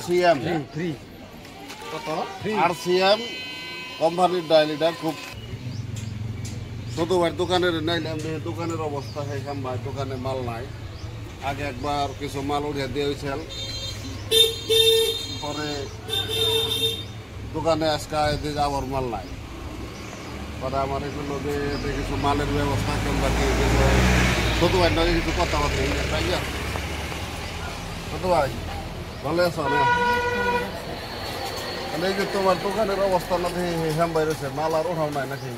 RCM free কত RCM কোম্পানির ডাইল এটা খুব ছোট ভাই দোকানের নাইলাম দোকানের অবস্থা সেইখান ভাই দোকানে মাল নাই আগে একবার কিছু মাল উঠিয়ে দিয়ে হয়েছিল পরে দোকানে আজকে আবার মাল নাই পরে আমার এগুলো কিছু মালের ব্যবস্থা কিংবা কি ছোট ভাই নয় কিছু কথাবার্তা তাই ছোট ভাই ভালো আছো না এই যে তোমার দোকানের অবস্থা না হ্যাম বাইরেছে মাল আর উঠাও নাই নাকি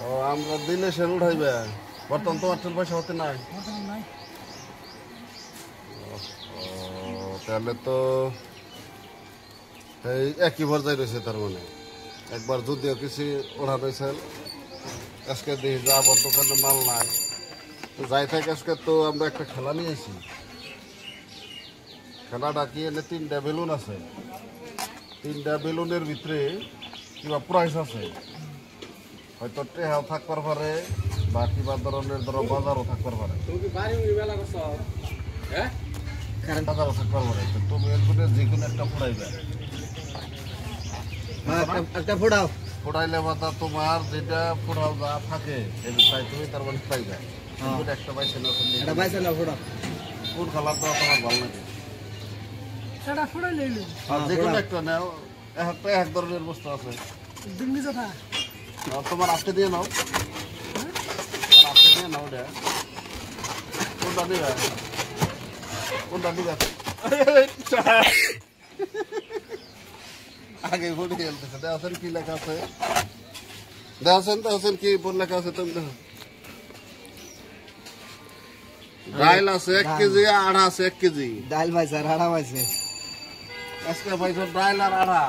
ও আমরা দিলে সে উঠাইবে বর্তমান তোমার পয়সা হতে নাই তাহলে তো এই একই পর্যায়ে রয়েছে তার মানে একবার যদিও কিছু ওঠা রয়েছে আজকে দেখি যা আমার দোকানে মাল নাই তো যাই থাকে আজকে তো আমরা একটা খেলা নিয়েছি খেলাটা কি এনে 3টা বেলুন আছে 3টা বেলুনের ভিতরে কিবা প্রাইস আছে হয়তো টেহাও থাকবার পারে বা কিবা ধরনের ধরো বাজারও থাকবার পারে বাজারও থাকবার পারে তুমি এর ভিতরে যে কোনো একটা ফুটাইবে একটা ফোড়াও ফুটাইলে মাথা তোমার যেটা ফুটাও যা থাকে তাই তুমি তার মানে পাইবে একটা পাইছে না কোন খেলাটা তোমার ভালো লাগে যে কোনো একটা নাও এক ধরনের বস্তু আছে তোমার আপনি দিয়ে নাও আপনি দিয়ে নাও এটা কোনটা দিবে আগে ভুলে গেলতেছে দেখেন কি লেখা আছে দেখেন কি লেখা আছে তুমি দেখো ডাইল আছে 1 কেজি আড়া আছে 1 কেজি ডাইল ভাই স্যার আড়া পাইছে আজকে ভাই ডাইল আর আড়া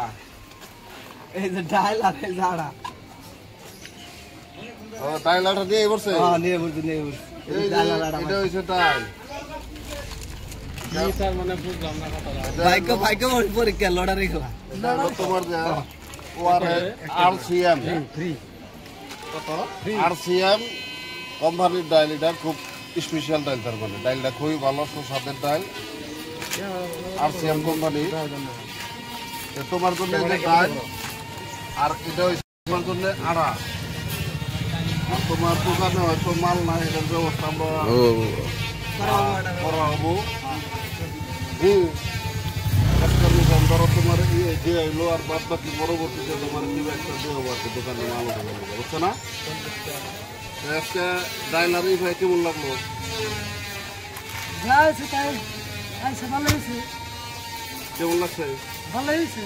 এই যে ডাইল আর এই যে আড়া ও ডাইল আড়া দিয়ে বসে হ্যাঁ নিয়ে বলতে এই ডাইল আর আড়া এটা হইছে ডাইল কি স্যার মানে বুঝলাম না কথাটা ভাইকে পরীক্ষা লড়ারি খেলা তোমার যে ওয়ার আরসিএম ফ্রি কত আরসিএম কোম্পানির ডাইল এটা খুব স্পেশাল ডাইল তার মানে ডাইলটা খুবই ভালো সুস্বাদের ডাইল আরসিএম কোম্পানি তোমার জন্য ডাইল আর এটা তোমার জন্য আড়া আর তোমার দোকানে হয়তো মাল নাই এটার ব্যবস্থা আমরা করা হবো ধরো তোমার ইয়ে দিয়ে এলো আর বাদ বাকি পরবর্তীতে তোমার কি একটা দিয়ে হবো আর কি দোকানে মাল উঠে গেল বুঝছো না আজকে ডাইল আর ভাই কেমন লাগলো কেমন লাগছে ভালো হয়েছে